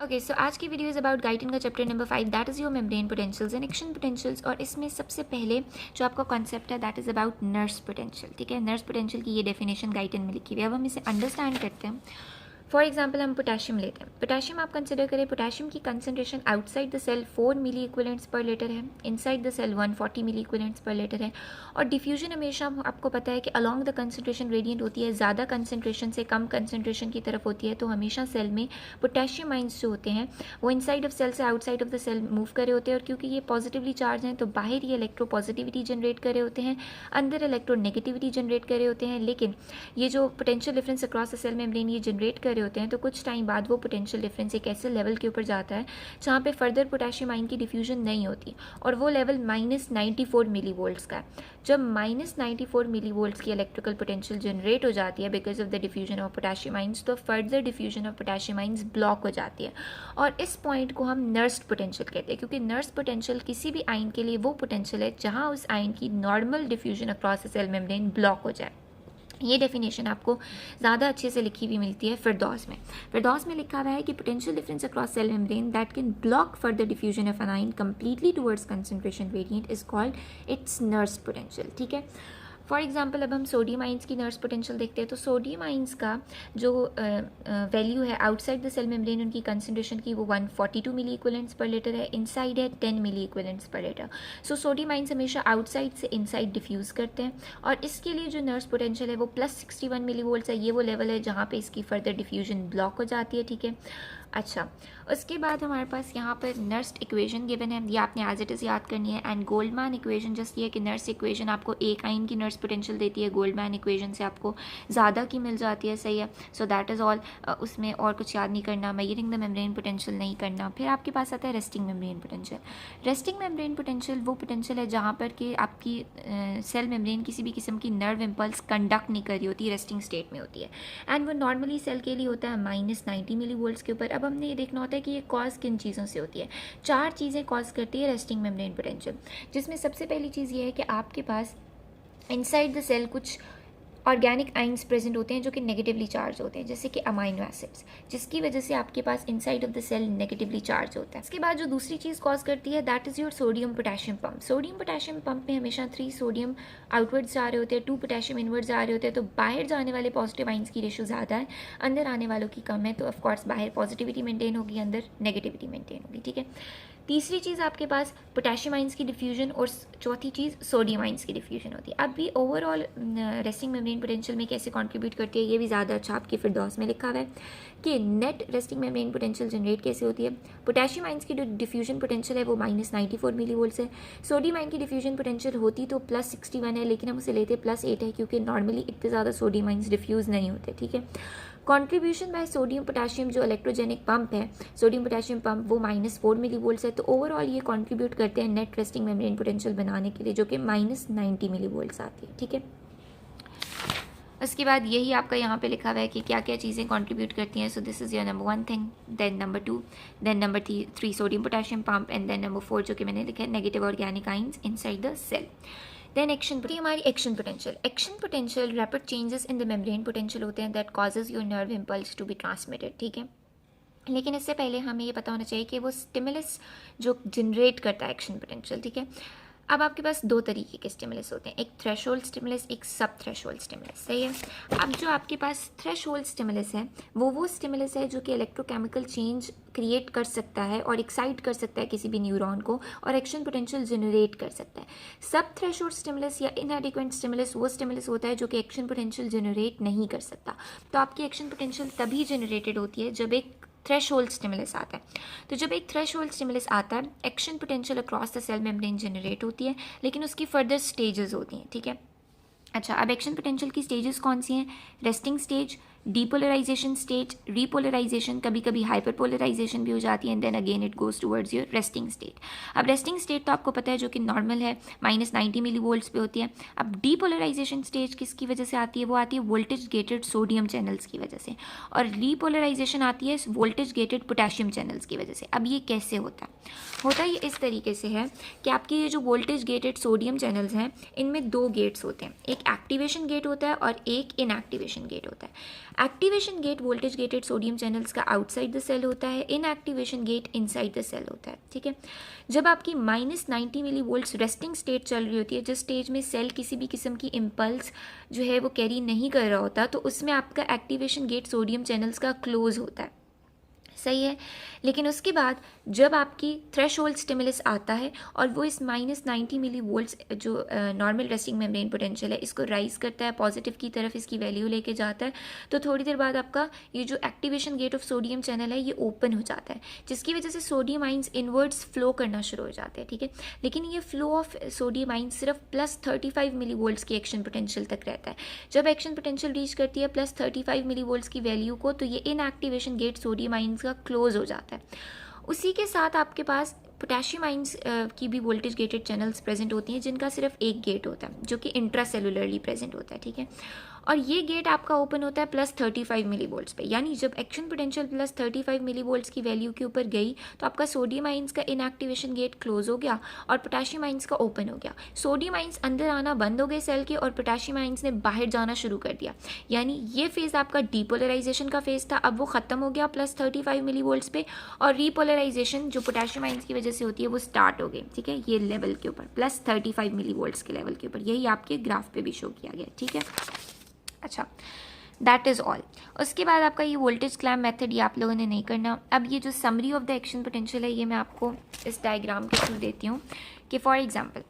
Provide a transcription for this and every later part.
Okay, सो आज की video is about गाइटिन का chapter number 5, that is your membrane potentials and action potentials. और इसमें सबसे पहले जो आपका कॉन्सेप्ट है that is about nurse potential. ठीक है, नर्स पोटेंशियल की ये डेफिनेशन गाइटिन में लिखी हुई है। अब हम इसे अंडरस्टैंड करते हैं। फॉर एग्जाम्पल हम पोटेशियम लेते हैं। पोटेशियम आप कंसिडर करें, पोटेशियम की concentration outside the cell 4 milliequivalents per litre है, inside the cell 140 milliequivalents per litre है। और डिफ्यूजन हमेशा आपको पता है कि अलॉन्ग द कंसनट्रेशन ग्रेडियंट होती है, ज़्यादा कंसनट्रेशन से कम कंसनट्रेशन की तरफ होती है। तो हमेशा सेल में पोटेशियम आइंस जो होते हैं वो इनसाइड ऑफ सेल से outside of the cell move करे होते हैं। और क्योंकि ये पॉजिटिवली चार्ज हैं तो बाहर ये इलेक्ट्रो पॉजिटिविटी जनरेट करे होते हैं, अंदर इलेक्ट्रो नेगेटिविटी जनरेट करे होते हैं। लेकिन ये जो potential difference across the cell membrane ये जनरेट करे होते हैं, तो कुछ टाइम बाद वो पोटेंशियल डिफरेंस एक ऐसे लेवल के ऊपर जाता है जहाँ पे फर्दर पोटेशियम आयन की डिफ्यूजन नहीं होती, और वो लेवल -94 मिली वोल्ट्स का है। जब -94 मिली वोल्ट्स की इलेक्ट्रिकल पोटेंशियल जनरेट हो जाती है because of the diffusion of potassium ions, तो further diffusion of potassium ions block हो जाती है। और इस पॉइंट को हम नर्स्ड पोटेंशियल कहते हैं, क्योंकि नर्स्ड पोटेंशियल किसी भी आयन के लिए वो पोटेंशियल है जहाँ उस आयन की normal diffusion across the cell membrane block हो जाए। ये डेफिनेशन आपको ज़्यादा अच्छे से लिखी हुई मिलती है फिरदौस में। फिरदौस में लिखा हुआ है कि potential difference across cell membrane that can block further diffusion of an ion completely towards concentration gradient is called its Nernst potential. ठीक है, फॉर एग्जाम्पल अब हम सोडियम आइंस की नर्स पोटेंशियल देखते हैं। तो सोडियम आइंस का जो वैल्यू है आउटसाइड द सेल मेम्ब्रेन उनकी कंसंट्रेशन की वो 142 मिली इक्विवेलेंट्स पर लीटर है, इनसाइड है 10 milliequivalents per litre. So sodium ions हमेशा आउटसाइड से इनसाइड डिफ्यूज़ करते हैं, और इसके लिए जो नर्स पोटेंशियल है वो +61 मिली वोल्ट्स है। ये वो लेवल है जहाँ पे इसकी फर्दर डिफ्यूजन ब्लॉक हो जाती है। ठीक है, अच्छा, उसके बाद हमारे पास यहाँ पर नर्स्ड इक्वेशन गिवन है, ये आपने एज इट इज़ याद करनी है। एंड गोल्डमैन इक्वेशन जस्ट ये है कि नर्स इक्वेशन आपको एक आयन की नर्स पोटेंशियल देती है, गोल्डमैन इक्वेशन से आपको ज़्यादा की मिल जाती है। सही है, सो दैट इज़ ऑल। उसमें और कुछ याद नहीं करना, मेजरिंग द मेम्ब्रेन पोटेंशियल नहीं करना। फिर आपके पास आता है resting membrane potential. Resting membrane potential वो पोटेंशियल है जहाँ पर कि आपकी सेल मेम्ब्रेन किसी भी किस्म की नर्व इम्पल्स कंडक्ट नहीं कर रही होती, रेस्टिंग स्टेट में होती है। एंड वो नॉर्मली सेल के लिए होता है -90 मिली वोल्ट्स के ऊपर। अब हमने ये देखना होता है कि ये कॉज किन चीज़ों से होती है। 4 चीज़ें कॉज करती है रेस्टिंग मेम्ब्रेन पोटेंशियल, जिसमें सबसे पहली चीज़ ये है कि आपके पास इनसाइड द सेल कुछ ऑर्गेनिक आइंस प्रेजेंट होते हैं जो कि नेगेटिवली चार्ज होते हैं, जैसे कि अमाइनो एसिड्स, जिसकी वजह से आपके पास inside of the cell negatively charge होता है। इसके बाद जो दूसरी चीज़ कॉज करती है that is your sodium potassium pump. Sodium potassium pump में हमेशा 3 सोडियम आउटवर्ड्स जा रहे होते हैं, 2 पोटेशियम इनवर्ड्स जा रहे होते हैं। तो बाहर जाने वाले पॉजिटिव आइंस की रेशो ज़्यादा है, अंदर आने वालों की कम है। तो ऑफकोर्स बाहर पॉजिटिविटी मेंटेन होगी, अंदर नेगेटिविटी मेंटेन होगी। ठीक है, तीसरी चीज़ आपके पास पोटेशियम आइंस की डिफ्यूजन, और चौथी चीज़ सोडियम आइंस की डिफ्यूजन होती है। अब भी ओवरऑल रेस्टिंग मेम्ब्रेन पोटेंशियल में कैसे कंट्रीब्यूट करती है ये भी ज़्यादा अच्छा आपके फिरदौस में लिखा हुआ है कि net resting membrane potential generate कैसे होती है। पोटेशियम आइंस की जो डिफ्यूजन पोटेंशियल है वो -94 मिली वोल्ट्स है। सोडियम आइन की डिफ्यूजन पोटेंशियल होती तो +61 है, लेकिन हम उसे लेते +8 है क्योंकि नॉर्मली इतने ज़्यादा सोडियम आइंस डिफ्यूज़ नहीं होते। ठीक है, कंट्रीब्यूशन बाय सोडियम पोटेशियम जो इलेक्ट्रोजेनिक पंप है, सोडियम पोटेशियम पंप, वो -4 मिली वोल्ट्स है। तो ओवरऑल ये कंट्रीब्यूट करते हैं नेट रेस्टिंग मेम्ब्रेन पोटेंशियल बनाने के लिए, जो कि -90 मिली वोल्ट्स आती है। ठीक है, उसके बाद यही आपका यहाँ पे लिखा हुआ है कि क्या क्या चीज़ें कंट्रीब्यूट करती हैं। So this is your number 1 thing, then number 2, then number 3 sodium potassium pump, and then number 4 जो कि मैंने लिखा है negative organic ions inside the cell. Then action, हमारी action potential. Action potential rapid changes in the membrane potential होते हैं that causes your nerve impulse to be transmitted. ठीक है, लेकिन इससे पहले हमें ये पता होना चाहिए कि वो स्टिमुलस जो जनरेट करता है एक्शन पोटेंशियल। ठीक है, अब आपके पास 2 तरीके के स्टिमुलस होते हैं, एक थ्रेशोल्ड स्टिमुलस, एक सब थ्रेशोल्ड स्टिमुलस। सही है, अब जो आपके पास थ्रेशोल्ड स्टिमुलस है वो स्टिमुलस है जो कि इलेक्ट्रोकेमिकल चेंज क्रिएट कर सकता है और एक्साइट कर सकता है किसी भी न्यूरॉन को, और एक्शन पोटेंशियल जनरेट कर सकता है। सब थ्रेशोल्ड स्टिमुलस या इनएडिक्वेट स्टिमुलस वो स्टिमुलस होता है जो कि एक्शन पोटेंशियल जनरेट नहीं कर सकता। तो आपकी एक्शन पोटेंशियल तभी जनरेटेड होती है जब एक थ्रेशोल्ड स्टिमुलस आता है। तो जब एक थ्रेशोल्ड स्टिमुलस आता है, action potential across the cell membrane generate होती है, लेकिन उसकी फर्दर स्टेजेस होती हैं। ठीक है, अच्छा, अब एक्शन पोटेंशियल की स्टेजेस कौन सी हैं? Resting stage, depolarization stage, repolarization, कभी कभी हाइपरपोलराइजेशन भी हो जाती है, and then again it goes towards your resting state. अब रेस्टिंग स्टेट तो आपको पता है जो कि नॉर्मल है, -90 मिली वोल्ट्स पे होती है। अब डीपोलराइजेशन स्टेज किसकी वजह से आती है? वो आती है वोल्टेज गेटेड सोडियम चैनल्स की वजह से, और रीपोलराइजेशन आती है वोल्टेज गेटेड पोटेशियम चैनल्स की वजह से। अब ये कैसे होता है? होता ये इस तरीके से है कि आपके ये जो वोल्टेज गेटेड सोडियम चैनल्स हैं इनमें दो गेट्स होते हैं, एक एक्टिवेशन गेट होता है और एक इनएक्टिवेशन गेट होता है। Activation gate voltage gated sodium channels का आउटसाइड द सेल होता है, inactivation gate inside the cell होता है, ठीक है। जब आपकी -90 मिली वोल्ट्स रेस्टिंग स्टेट चल रही होती है, जिस स्टेज में सेल किसी भी किस्म की इम्पल्स जो है वो कैरी नहीं कर रहा होता, तो उसमें आपका एक्टिवेशन गेट सोडियम चैनल्स का क्लोज होता है, सही है। लेकिन उसके बाद जब आपकी थ्रेशोल्ड स्टिमुलस आता है और वो इस -90 मिली वोल्ट्स जो नॉर्मल रेस्टिंग मेम्ब्रेन पोटेंशियल है इसको राइज करता है, पॉजिटिव की तरफ इसकी वैल्यू लेके जाता है, तो थोड़ी देर बाद आपका ये जो activation gate of sodium channel है ये ओपन हो जाता है, जिसकी वजह से सोडियम आइंस इनवर्ड्स फ्लो करना शुरू हो जाते हैं, ठीक है। लेकिन ये फ्लो ऑफ सोडियम आइंस सिर्फ +35 मिली वोल्ट्स की एक्शन पोटेंशियल तक रहता है। जब एक्शन पोटेंशियल रीच करती है +35 मिली वोल्ट्स की वैल्यू को, तो ये इनएक्टिवेशन गेट सोडियम आइंस का क्लोज हो जाता है। उसी के साथ आपके पास पोटेशियम आइंस की भी वोल्टेज गेटेड चैनल्स प्रेजेंट होती हैं, जिनका सिर्फ एक गेट होता है जो कि इंट्रासेलुलरली प्रेजेंट होता है, ठीक है। और ये गेट आपका ओपन होता है +35 मिली वोल्ट्स पे, यानी जब एक्शन पोटेंशियल +35 मिली वोल्ट्स की वैल्यू के ऊपर गई तो आपका सोडियम आइंस का इनएक्टिवेशन गेट क्लोज हो गया और पोटेशियम आइंस का ओपन हो गया। सोडियम आइंस अंदर आना बंद हो गए सेल के और पोटेशियम आइंस ने बाहर जाना शुरू कर दिया, यानी ये फेज़ आपका डीपोलराइजेशन का फेज़ था, अब वो ख़त्म हो गया +35 मिली वोल्ट्स पे, और रीपोलराइजेशन जो पोटेशियम आइंस की वजह से होती है वो स्टार्ट हो गई, ठीक है, ये लेवल के ऊपर +35 मिली वोल्ट्स के लेवल के ऊपर। यही आपके ग्राफ पे भी शो किया गया, ठीक है। अच्छा, दैट इज़ ऑल। उसके बाद आपका ये वोल्टेज क्लैम्प मेथड ये आप लोगों ने नहीं करना। अब ये जो summary of the action potential है ये मैं आपको इस डायग्राम के थ्रू देती हूँ कि फॉर एग्जांपल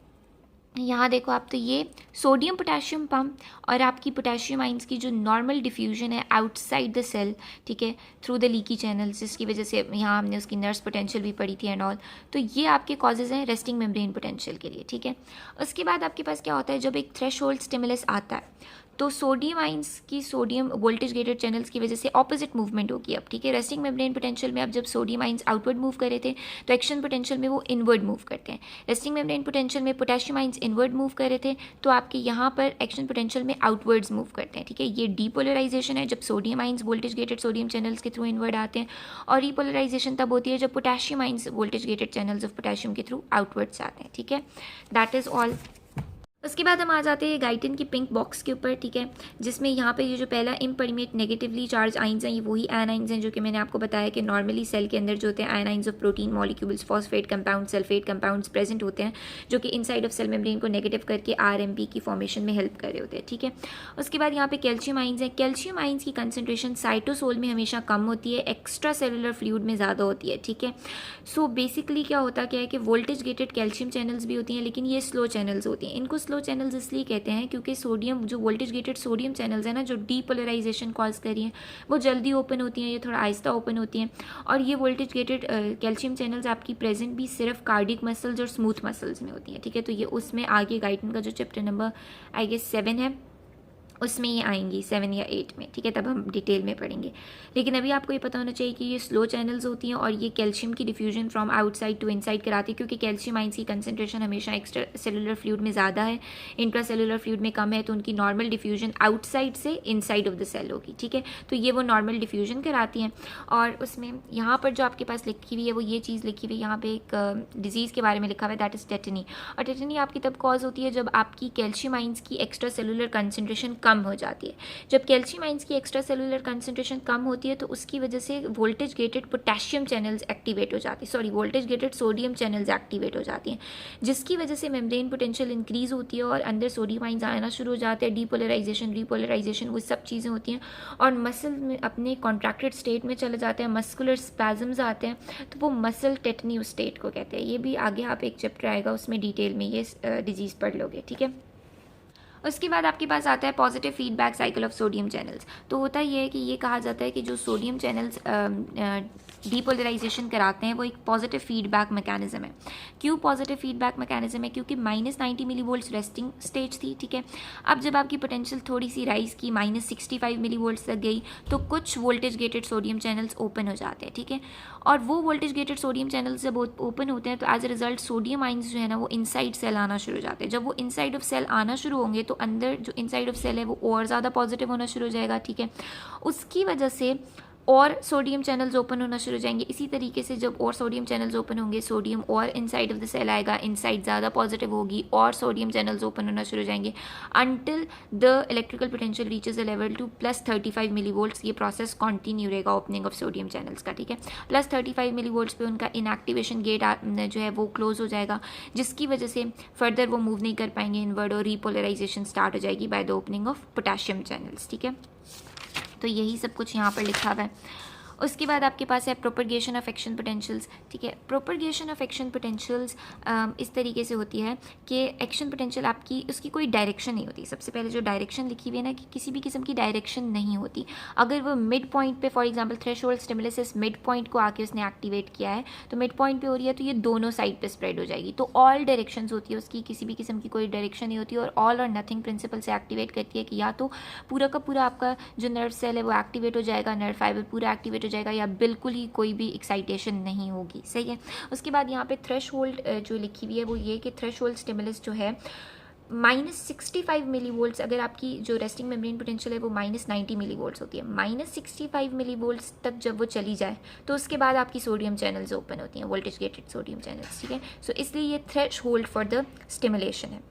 यहाँ देखो आप, तो ये सोडियम पोटेशियम पंप और आपकी पोटेशियम आइंस की जो नॉर्मल डिफ्यूजन है आउटसाइड द सेल, ठीक है, थ्रू द लीकी चैनल्स, जिसकी वजह से यहाँ हमने उसकी नर्स पोटेंशियल भी पढ़ी थी एंड ऑल, तो ये आपके कॉजेज़ हैं रेस्टिंग मेम्ब्रेन पोटेंशियल के लिए, ठीक है। उसके बाद आपके पास क्या होता है, जब एक थ्रेशोल्ड स्टिमुलस आता है तो सोडियम आइंस की सोडियम वोल्टेज गेटेड चैनल्स की वजह से ऑपोजिट मूवमेंट होगी अब, ठीक है। रेस्टिंग मेम्ब्रेन पोटेंशियल में अब जब सोडियम आइंस आउटवर्ड मूव कर रहे थे तो एक्शन पोटेंशियल में वो इनवर्ड मूव करते हैं। रेस्टिंग मेम्ब्रेन पोटेंशियल में पोटेशियम आइंस इनवर्ड मूव कर रहे थे तो आपके यहाँ पर एक्शन पोटेंशियल में आउटवर्ड्स मूव करते हैं, ठीक है। ये डीपोलराइजेशन है जब sodium ions voltage gated sodium channels के थ्रू इनवर्ड आते हैं, और रीपोलराइजेशन तब होती है जब potassium ions voltage gated channels of potassium के थ्रू आउटवर्ड्स आते हैं, ठीक है। That is all. उसके बाद हम आ जाते हैं गाइटिन की पिंक बॉक्स के ऊपर, ठीक है, जिसमें यहाँ पे ये जो पहला इम्परमेट नेगेटिवली चार्ज आइंस हैं ये वही आयनाइंस हैं जो कि मैंने आपको बताया कि नॉर्मली सेल के अंदर जो होते हैं anions of protein molecules, phosphate compound, sulphate compounds present होते हैं जो कि इनसाइड ऑफ सेल मेम्ब्रेन को नेगेटिव करके RMP की फॉर्मेशन में हेल्प कर रहे होते हैं, ठीक है। उसके बाद यहाँ पे कैल्शियम आइंस हैं। कैल्शियम आइंस की कंसनट्रेशन साइटोसोल में हमेशा कम होती है, एक्स्ट्रा सेलुलर फ्लूइड में ज़्यादा होती है, ठीक है। सो बेसिकली क्या होता क्या है कि वोल्टेज गेटेड कैल्शियम चैनल्स भी होती हैं, लेकिन ये स्लो चैनल्स होती हैं। इनको स्लो चैनल्स इसलिए कहते हैं क्योंकि सोडियम जो वोल्टेज गेटेड सोडियम चैनल्स हैं ना, जो डीपोलराइजेशन कॉज कर रही हैं, वो जल्दी ओपन होती हैं, ये थोड़ा आहिस्ता ओपन होती हैं। और ये वोल्टेज गेटेड कैल्शियम चैनल्स आपकी प्रेजेंट भी सिर्फ कार्डिक मसल्स और स्मूथ मसल्स में होती हैं, ठीक है। तो ये उसमें आगे गाइटिन का जो चैप्टर नंबर आई गेस 7 है उसमें ये आएंगी 7 या 8 में, ठीक है, तब हम डिटेल में पढ़ेंगे। लेकिन अभी आपको ये पता होना चाहिए कि ये स्लो चैनल्स होती हैं और ये कैल्शियम की diffusion from outside to inside कराती है, क्योंकि कैल्शियम आइंस की कंसंट्रेशन हमेशा एक्स्ट्रा सेलुलर फ्लूइड में ज़्यादा है, इंट्रा सेलुलर फ्लूइड में कम है, तो उनकी नॉर्मल डिफ्यूजन आउटसाइड से इनसाइड ऑफ द सेल होगी, ठीक है। तो ये वो नॉर्मल डिफ्यूजन कराती हैं। और उसमें यहाँ पर जो आपके पास लिखी हुई है वो ये चीज़ लिखी हुई है, यहाँ पे एक डिजीज़ के बारे में लिखा हुआ है, दैट इज़ टेटनी। और टेटनी आपकी तब कॉज होती है जब आपकी कैल्शियम आइंस की एक्स्ट्रा सेलुलर कंसंट्रेशन कम हो जाती है। जब कैल्शियम आइंस की एक्स्ट्रा सेलुलर कंसंट्रेशन कम होती है तो उसकी वजह से voltage gated potassium channels activate हो जाती है, sorry voltage gated sodium channels activate हो जाती हैं, जिसकी वजह से मेम्ब्रेन पोटेंशियल इंक्रीज होती है और अंदर सोडियम आइंस आना शुरू हो जाते हैं। डीपोलराइजेशन, रीपोलराइजेशन, वो सब चीज़ें होती हैं और मसल में अपने कॉन्ट्रैक्टेड स्टेट में चले जाते हैं, मस्कुलर स्पैज़म्स आते हैं, तो वो मसल टेटनी उस स्टेट को कहते हैं। ये भी आगे आप एक चैप्टर आएगा उसमें डिटेल में ये डिजीज़ पढ़ लोगे, ठीक है। उसके बाद आपके पास आता है positive feedback cycle of sodium channels. तो होता ये है कि ये कहा जाता है कि जो सोडियम चैनल्स डीपोलराइजेशन कराते हैं वो एक पॉजिटिव फीडबैक मैकेनिज्म है। क्यों पॉजिटिव फीडबैक मैकेनिज्म है? क्योंकि -90 मिली वोल्ट्स रेस्टिंग स्टेज थी, ठीक है। अब जब आपकी पोटेंशियल थोड़ी सी राइज की -65 मिली वोल्ट्स तक गई तो कुछ voltage gated sodium channels open हो जाते हैं, ठीक है। और वो वोल्टेज गेटेड सोडियम चैनल्स जब ओपन होते हैं तो as a result sodium ions जो है ना वो इनसाइड सेल आना शुरू हो जाते हैं। जब वो इनसाइड ऑफ सेल आना शुरू होंगे तो अंदर जो इनसाइड ऑफ सेल है वो और ज़्यादा पॉजिटिव होना शुरू हो जाएगा, ठीक है। उसकी वजह से और सोडियम चैनल्स ओपन होना शुरू हो जाएंगे। इसी तरीके से जब और सोडियम चैनल्स ओपन होंगे, सोडियम और इनसाइड ऑफ द सेल आएगा, इनसाइड ज़्यादा पॉजिटिव होगी और सोडियम चैनल्स ओपन होना शुरू हो जाएंगे until the electrical potential reaches a level to +35 millivolts. ये प्रोसेस कंटिन्यू रहेगा ओपनिंग ऑफ सोडियम चैनल्स का, ठीक है। +35 मिलीवोल्ट्स पे उनका इनएक्टिवेशन गेट जो है वो क्लोज हो जाएगा, जिसकी वजह से फर्दर वो मूव नहीं कर पाएंगे इनवर्ड और रीपोलराइजेशन स्टार्ट हो जाएगी by the opening of potassium channels, ठीक है। तो यही सब कुछ यहाँ पर लिखा हुआ है। उसके बाद आपके पास है प्रोपगेशन ऑफ एक्शन पोटेंशियल्स, ठीक है। प्रोपगेशन ऑफ एक्शन पोटेंशियल्स इस तरीके से होती है कि एक्शन पोटेंशियल आपकी उसकी कोई डायरेक्शन नहीं होती। सबसे पहले जो डायरेक्शन लिखी हुई है ना कि किसी भी किस्म की डायरेक्शन नहीं होती। अगर वो मिड पॉइंट पे फॉर एग्जांपल थ्रेशोल्ड स्टिमुलस इस मिड पॉइंट को आके उसने एक्टिवेट किया है, तो मिड पॉइंट पे हो रही है तो ये दोनों साइड पे स्प्रेड हो जाएगी। तो ऑल डायरेक्शंस होती है उसकी, किसी भी किस्म की कोई डायरेक्शन नहीं होती और ऑल और नथिंग प्रिंसिपल से एक्टिवेट करती है कि या तो पूरा का पूरा आपका जो नर्व सेल है वो एक्टिवेट हो जाएगा, नर्व फाइबर पूरा एक्टिवेट हो जाएगा, या बिल्कुल ही कोई भी एक्साइटेशन नहीं होगी, सही है। उसके बाद यहाँ पे थ्रेशोल्ड जो लिखी हुई है वो ये कि थ्रेशोल्ड स्टिमुलस जो है -65 मिलीवोल्ट्स, अगर आपकी जो रेस्टिंग मेम्ब्रेन पोटेंशियल है वो -90 मिलीवोल्ट्स होती है, -65 मिलीवोल्ट्स तक जब वो चली जाए तो उसके बाद आपकी सोडियम चैनल्स ओपन होती हैं, वोल्टेज गेटेड सोडियम चैनल्स, ठीक है। सो इसलिए ये थ्रेशोल्ड फॉर द स्टिमुलेशन है,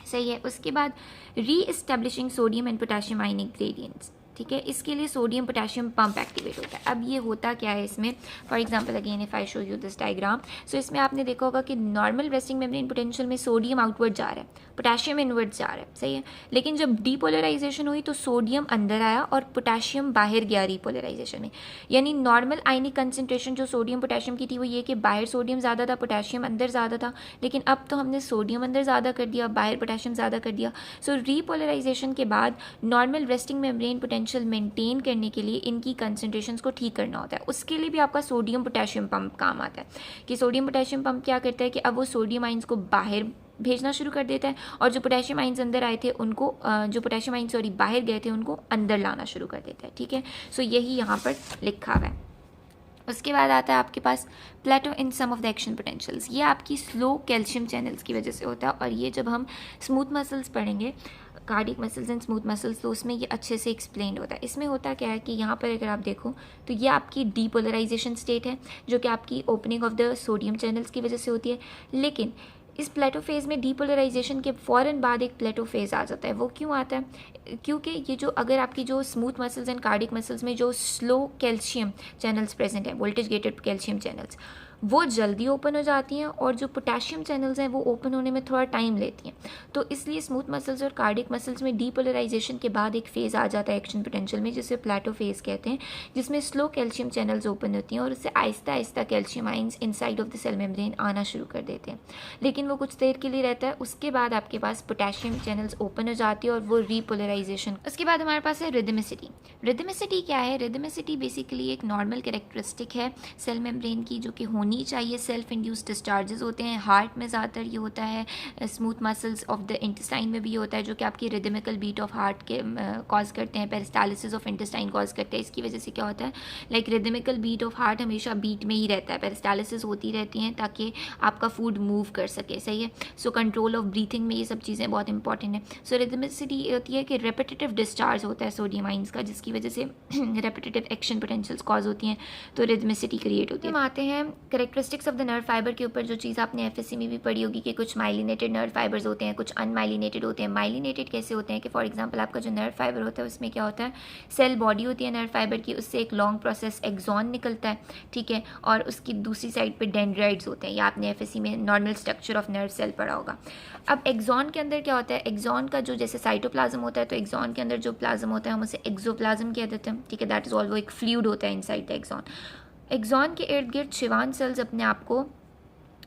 सही है। उसके बाद री establishing sodium and potassium ionic gradients, ठीक है। इसके लिए सोडियम पोटेशियम पंप एक्टिवेट होता है। अब ये होता क्या है इसमें, for example again if I show you this diagram, so इसमें आपने देखा होगा कि नॉर्मल रेस्टिंग मेम्ब्रेन पोटेंशियल में सोडियम आउटवर्ड जा रहा है, पोटेशियम इनवर्ड जा रहा है, सही है। लेकिन जब डीपोलराइजेशन हुई तो सोडियम अंदर आया और पोटेशियम बाहर गया रीपोलराइजेशन में। यानी नॉर्मल आयनिक कंसनट्रेशन जो सोडियम पोटेशियम की थी वो ये कि बाहर सोडियम ज़्यादा था, पोटेशियम अंदर ज़्यादा था, लेकिन अब तो हमने सोडियम अंदर ज़्यादा कर दिया, बाहर पोटेशियम ज़्यादा कर दिया। सो रीपोलराइजेशन के बाद normal resting membrane potential maintain करने के लिए इनकी कंसनट्रेशंस को ठीक करना होता है। उसके लिए भी आपका सोडियम पोटेशियम पंप काम आता है कि सोडियम पोटेशियम पंप क्या करता है कि अब वो सोडियम आइंस को बाहर भेजना शुरू कर देता है और जो पोटेशियम आइंस अंदर आए थे उनको जो पोटेशियम आइंस बाहर गए थे उनको अंदर लाना शुरू कर देता है, ठीक है। सो यही यहाँ पर लिखा हुआ है। उसके बाद आता है आपके पास प्लेटो इन सम ऑफ द एक्शन पोटेंशियल्स। ये आपकी स्लो कैल्शियम चैनल्स की वजह से होता है और ये जब हम स्मूथ मसल्स पढ़ेंगे, cardiac muscles and smooth muscles, तो उसमें ये अच्छे से एक्सप्लेन होता है। इसमें होता क्या है कि यहाँ पर अगर आप देखो तो ये आपकी डीपोलराइजेशन स्टेट है जो कि आपकी opening of the sodium channels की वजह से होती है। लेकिन इस प्लेटो फेज़ में डीपोलराइजेशन के फ़ौरन बाद एक प्लेटो फेज़ आ जाता है। वो क्यों आता है? क्योंकि ये जो अगर आपकी जो smooth muscles and cardiac muscles में जो स्लो कैल्शियम चैनल्स प्रेजेंट है, वोल्टेज गेटेड कैल्शियम चैनल्स, वो जल्दी ओपन हो जाती हैं और जो पोटेशियम चैनल्स हैं वो ओपन होने में थोड़ा टाइम लेती हैं। तो इसलिए स्मूथ मसल्स और कार्डिक मसल्स में डीपोलराइजेशन के बाद एक फेज़ आ जाता है एक्शन पोटेंशियल में, जिसे प्लेटो फेज़ कहते हैं, जिसमें स्लो कैल्शियम चैनल्स ओपन होती हैं और उससे आहिस्ता आहिस्ता calcium ions inside of the cell membrane आना शुरू कर देते हैं। लेकिन वो कुछ देर के लिए रहता है, उसके बाद आपके पास पोटेशियम चैनल्स ओपन हो जाती है और वो रीपोलराइजेशन। उसके बाद हमारे पास है रिदमिसिटी। रिदमिसिटी क्या है? रिदमिसिटी बेसिकली एक नॉर्मल कैरेक्टरिस्टिक है सेल मेम्ब्रेन की जो कि होनी चाहिए। सेल्फ इंड्यूस्ड डिस्चार्जेस होते हैं, हार्ट में ज़्यादातर ये होता है, smooth muscles of the intestine में भी ये होता है जो कि आपकी रिदमिकल बीट ऑफ हार्ट के कॉज करते हैं, पेरिस्टालिसिस ऑफ इंटेस्टाइन कॉज करते हैं। इसकी वजह से क्या होता है, like rhythmical beat of heart हमेशा बीट में ही रहता है, पेरिस्टालिसिस होती रहती हैं ताकि आपका फूड मूव कर सके, सही है। सो कंट्रोल ऑफ ब्रीथिंग में ये सब चीज़ें बहुत इंपॉर्टेंट है। सो रिदमिसिटी होती है कि रेपिटेटिव डिस्चार्ज होता है सोडियम आइंस का, जिसकी वजह से रेपिटेटिव एक्शन पोटेंशियल्स कॉज होती हैं, तो रिदमिसिटी क्रिएट होती है। हम आते हैं characteristics of the nerve fibre के ऊपर, जो चीज़ आपने एफएससी में भी पढ़ी होगी कि कुछ माइलिनेटेड नर्व फाइबर्स होते हैं, कुछ अनमाइलिनेटेड होते हैं। माइलिनेटेड कैसे होते हैं कि फॉर एग्जांपल आपका जो नर्व फाइबर होता है उसमें क्या होता है, सेल बॉडी होती है नर्व फाइबर की, उससे एक लॉन्ग प्रोसेस एक्सॉन निकलता है, ठीक है, और उसकी दूसरी साइड पे डेंड्राइड्स होते हैं। या आपने एफएससी में normal structure of nerve cell पढ़ा होगा। अब एक्सॉन के अंदर क्या होता है, एक्सॉन का जो जैसे साइटोप्लाज्म होता है, तो एक्सॉन के अंदर जो प्लाज्म होता है हम उसे एक्सोप्लाज्म कह देते हैं, ठीक है। दैट इज ऑल, वो एक फ्लूइड होता है इनसाइड द एक्सॉन। एक्सॉन के इर्द गिर्द शिवान सेल्स अपने आप को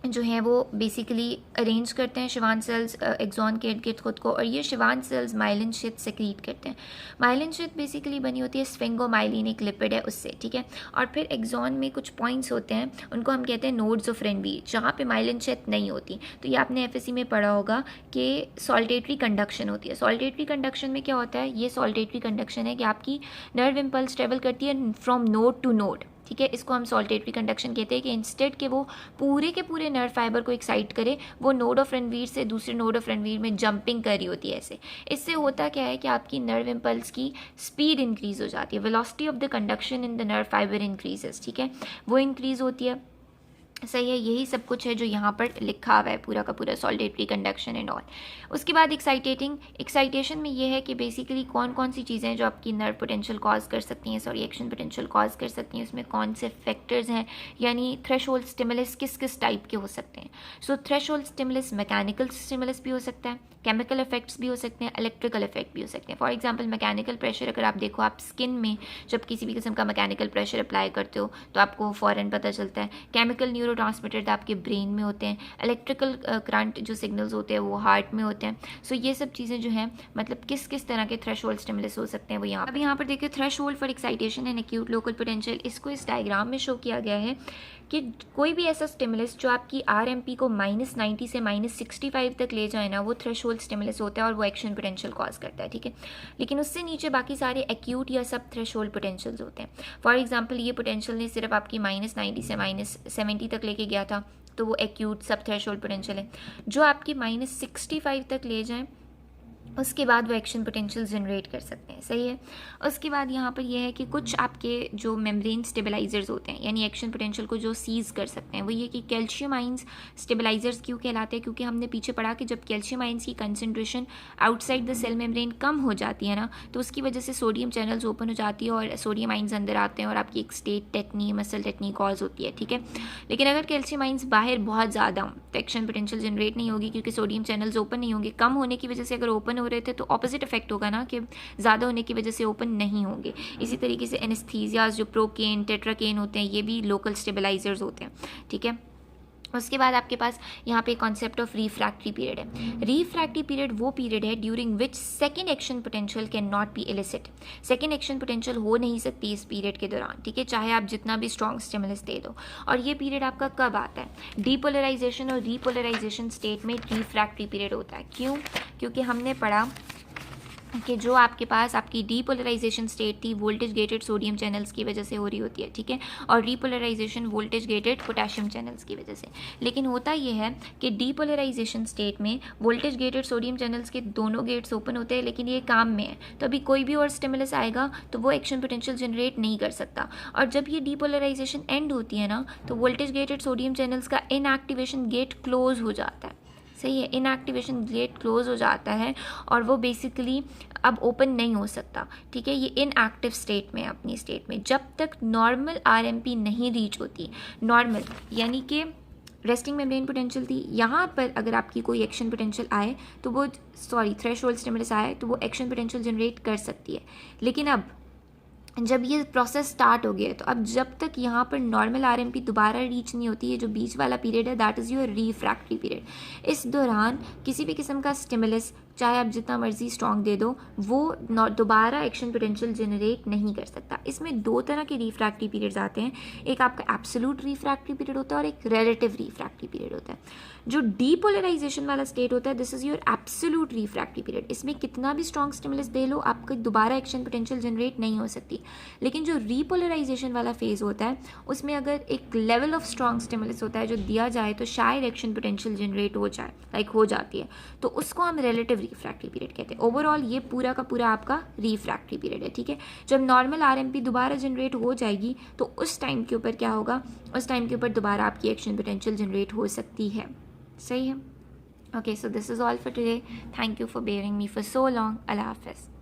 जो है वो बेसिकली अरेंज करते हैं, शिवान सेल्स एक्सॉन के इर्द गिर्द खुद को, और ये Schwann cells myelin sheath secrete करते हैं। माइलिन शीथ बेसिकली बनी होती है स्फिंगोमाइलिन, एक लिपिड है उससे, ठीक है। और फिर एक्सॉन में कुछ पॉइंट्स होते हैं, उनको हम कहते हैं नोड्स ऑफ रेनबी, जहाँ पे माइलिन शीथ नहीं होती। तो ये आपने एफएससी में पढ़ा होगा कि सॉल्टेटरी कंडक्शन होती है। सॉल्टेटरी कंडक्शन में क्या होता है, ये सॉल्टेटरी कंडक्शन है कि आपकी नर्व इम्पल्स ट्रेवल करती है फ्रॉम नोड टू नोड, ठीक है। इसको हम सॉल्टेटरी कंडक्शन कहते हैं कि इंस्टेड के वो पूरे के पूरे नर्व फाइबर को एक्साइट करे, वो नोड ऑफ रणवीर से दूसरे नोड ऑफ रणवीर में जंपिंग कर रही होती है ऐसे। इससे होता क्या है कि आपकी नर्व इम्पल्स की स्पीड इंक्रीज हो जाती है, velocity of the conduction in the nerve fibre increases, ठीक है, वो इंक्रीज होती है। सही है, यही सब कुछ है जो यहाँ पर लिखा हुआ है पूरा का पूरा सॉल्टेटरी कंडक्शन एंड ऑल। उसके बाद एक्साइटेशन में ये है कि बेसिकली कौन कौन सी चीज़ें हैं जो आपकी नर्व पोटेंशियल कॉज कर सकती हैं, सॉरी एक्शन पोटेंशियल कॉज कर सकती हैं, उसमें कौन से फैक्टर्स हैं, यानी थ्रेशोल्ड स्टिमुलस किस किस टाइप के हो सकते हैं। सो थ्रेशोल्ड स्टिमुलस मैकेनिकल स्टिमुलस भी हो सकता है, केमिकल इफेक्ट्स भी हो सकते हैं, इलेक्ट्रिकल इफेक्ट भी हो सकते हैं। फॉर एग्जांपल मैकेनिकल प्रेशर, अगर आप देखो आप स्किन में जब किसी भी किस्म का मैकेनिकल प्रेशर अप्लाई करते हो तो आपको फ़ौरन पता चलता है। केमिकल न्यूरोट्रांसमीटर आपके ब्रेन में होते हैं, इलेक्ट्रिकल करंट जो सिग्नल्स होते हैं वो हार्ट में होते हैं। सो ये सब चीज़ें जो हैं मतलब किस किस तरह के थ्रेशोल्ड स्टिमुलस हो सकते हैं वो यहाँ अभी यहाँ पर देखिए threshold for excitation and acute local potential, इसको इस डायग्राम में शो किया गया है कि कोई भी ऐसा स्टिमुलस जो आपकी RMP को -90 से -65 तक ले जाए ना, वो थ्रेशोल्ड स्टिमुलस होता है और वो एक्शन पोटेंशियल कॉज करता है, ठीक है। लेकिन उससे नीचे बाकी सारे एक्यूट या सब थ्रेशोल्ड पोटेंशियल्स होते हैं। फॉर एग्जांपल ये पोटेंशियल ने सिर्फ आपकी -90 से -70 तक लेके गया था, तो वो एक्यूट सब थ्रेशोल्ड पोटेंशियल है। जो आपकी -65 तक ले जाए उसके बाद वो एक्शन पोटेंशियल जनरेट कर सकते हैं, सही है। उसके बाद यहाँ पर यह है कि कुछ आपके जो मेम्ब्रेन स्टेबलाइजर्स होते हैं, यानी एक्शन पोटेंशियल को जो सीज कर सकते हैं, वो ये कि कैल्शियम आइंस स्टेबलाइजर्स क्यों कहलाते हैं, क्योंकि हमने पीछे पढ़ा कि जब कैल्शियम आइंस की concentration outside the cell membrane कम हो जाती है ना, तो उसकी वजह से सोडियम चैनल्स ओपन हो जाती है और सोडियम आइंस अंदर आते हैं और आपकी एक state tetani, muscle tetani cause होती है, ठीक है। लेकिन अगर कैल्शियम आइंस बाहर बहुत ज़्यादा हो तो एक्शन पोटेंशियल जनरेट नहीं होगी, क्योंकि सोडियम चैनल्स ओपन नहीं होंगे। कम होने की वजह से अगर ओपन हो रहे थे तो ऑपोजिट इफेक्ट होगा ना, कि ज़्यादा होने की वजह से ओपन नहीं होंगे। इसी तरीके से एनेस्थीसियाज जो प्रोकेन टेट्राकेन होते हैं, ये भी लोकल स्टेबलाइजर्स होते हैं, ठीक है। उसके बाद आपके पास यहाँ पे कॉन्सेप्ट ऑफ रिफ्रैक्टरी पीरियड है। रिफ्रैक्टरी पीरियड वो पीरियड है during which second action potential can not be illicit. Second action potential हो नहीं सकती इस पीरियड के दौरान, ठीक है, चाहे आप जितना भी स्ट्रॉन्ग स्टिमुलस दे दो। और ये पीरियड आपका कब आता है? डीपोलराइजेशन और रीपोलराइजेशन स्टेट में रिफ्रैक्टरी पीरियड होता है। क्यों? क्योंकि हमने पढ़ा कि जो आपके पास आपकी डीपोलराइजेशन स्टेट थी वोल्टेज गेटेड सोडियम चैनल्स की वजह से हो रही होती है, ठीक है, और repolarisation voltage gated potassium channels की वजह से। लेकिन होता ये है कि डीपोलराइजेशन स्टेट में वोल्टेज गेटेड सोडियम चैनल्स के दोनों गेट्स ओपन होते हैं, लेकिन ये काम में है, तो अभी कोई भी और स्टिमुलस आएगा तो वो एक्शन पोटेंशियल जनरेट नहीं कर सकता। और जब ये डीपोलराइजेशन एंड होती है ना, तो वोल्टेज गेटेड सोडियम चैनल्स का इनएक्टिवेशन गेट क्लोज हो जाता है, सही है, इनएक्टिवेशन गेट क्लोज हो जाता है और वो बेसिकली अब ओपन नहीं हो सकता, ठीक है। ये इनएक्टिव स्टेट में, अपनी स्टेट में, जब तक नॉर्मल RMP नहीं रीच होती। नॉर्मल यानी कि रेस्टिंग मेम्ब्रेन पोटेंशियल थी, यहाँ पर अगर आपकी कोई एक्शन पोटेंशियल आए तो वो थ्रेशोल्ड स्टिमुलस आए तो वो एक्शन पोटेंशियल जनरेट कर सकती है। लेकिन अब जब ये प्रोसेस स्टार्ट हो गया है, तो अब जब तक यहाँ पर नॉर्मल RMP दोबारा रीच नहीं होती है, जो बीच वाला पीरियड है that is your refractory period. इस दौरान किसी भी किस्म का स्टिमुलस चाहे आप जितना मर्जी स्ट्रॉन्ग दे दो, वो दोबारा एक्शन पोटेंशियल जनरेट नहीं कर सकता। इसमें दो तरह के रिफ्रैक्टरी पीरियड्स आते हैं, एक आपका एब्सोल्यूट रिफ्रैक्टरी पीरियड होता है और एक रिलेटिव रिफ्रैक्टरी पीरियड होता है। जो डीपोलराइजेशन वाला स्टेट होता है this is your absolute refractory period. इसमें कितना भी स्ट्रॉन्ग स्टिमुलस दे लो आपको दोबारा एक्शन पोटेंशियल जनरेट नहीं हो सकती। लेकिन जो रीपोलराइजेशन वाला फेज होता है उसमें अगर एक लेवल ऑफ स्ट्रॉन्ग स्टिमुलस होता है जो दिया जाए तो शायद एक्शन पोटेंशियल जनरेट हो जाए, लाइक हो जाती है, तो उसको हम रिलेटिव रिफ्रैक्टरी पीरियड कहते हैं। ओवरऑल ये पूरा का पूरा आपका रिफ्रैक्टरी पीरियड है, ठीक है। जब नॉर्मल RMP दोबारा जनरेट हो जाएगी तो उस टाइम के ऊपर क्या होगा, उस टाइम के ऊपर दोबारा आपकी एक्शन पोटेंशियल जनरेट हो सकती है, सही है। Okay, so this is all for today. Thank you for bearing me for so long. अल्लाह हाफिज़।